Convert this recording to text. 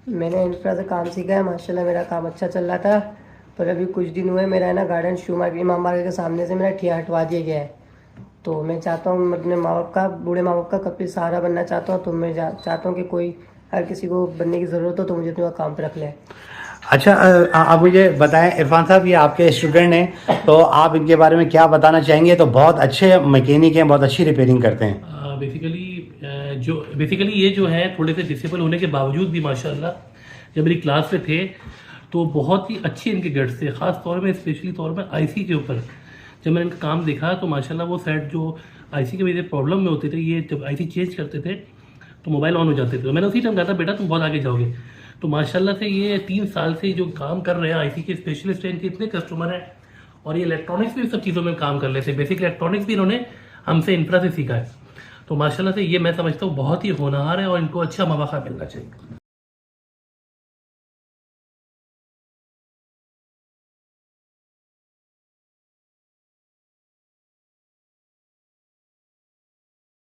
मैंने इंफ्रा से काम सीखा है, माशाल्लाह मेरा काम अच्छा चल रहा था। पर अभी कुछ दिन हुए मेरा है ना गार्डन शू मार्केट इमाम बाड़ा के सामने से मेरा ठिया हटवा दिया गया है। तो मैं चाहता हूँ, मैं अपने माँ बाप का, बूढ़े माँ बाप का कभी सहारा बनना चाहता हूँ। तो मैं चाहता हूँ कि कोई, हर किसी को बनने की ज़रूरत हो तो मुझे अपने काम पे रख ले। अच्छा, आप मुझे बताएं इरफान साहब, ये आपके स्टूडेंट हैं तो आप इनके बारे में क्या बताना चाहेंगे? तो बहुत अच्छे मैकेनिक हैं, बहुत अच्छी रिपेयरिंग करते हैं। बेसिकली ये जो है थोड़े से डिसेबल होने के बावजूद भी माशाल्लाह जब मेरी क्लास में थे तो बहुत ही अच्छे इनके गट्स थे, ख़ास तौर में स्पेशली तौर में आईसी के ऊपर। जब मैंने इनका काम देखा तो माशाल्लाह वो सेट जो आईसी के मेरे प्रॉब्लम में होते थे, ये जब आईसी चेंज करते थे तो मोबाइल ऑन हो जाते थे। तो मैंने उसी टाइम कहा था बेटा तुम बहुत आगे जाओगे। तो माशाल्लाह से ये 3 साल से जो काम कर रहे हैं आईसी के स्पेशलिस्ट हैं, इनके इतने कस्टमर हैं। और ये इलेक्ट्रॉनिक्स भी सब चीज़ों में काम कर लेते हैं। बेसिक इलेक्ट्रॉनिक्स भी इन्होंने हमसे इंफ्रा से सीखा है। तो माशाल्लाह से ये मैं समझता हूँ बहुत ही होनहार है और इनको अच्छा मौका मिलना चाहिए।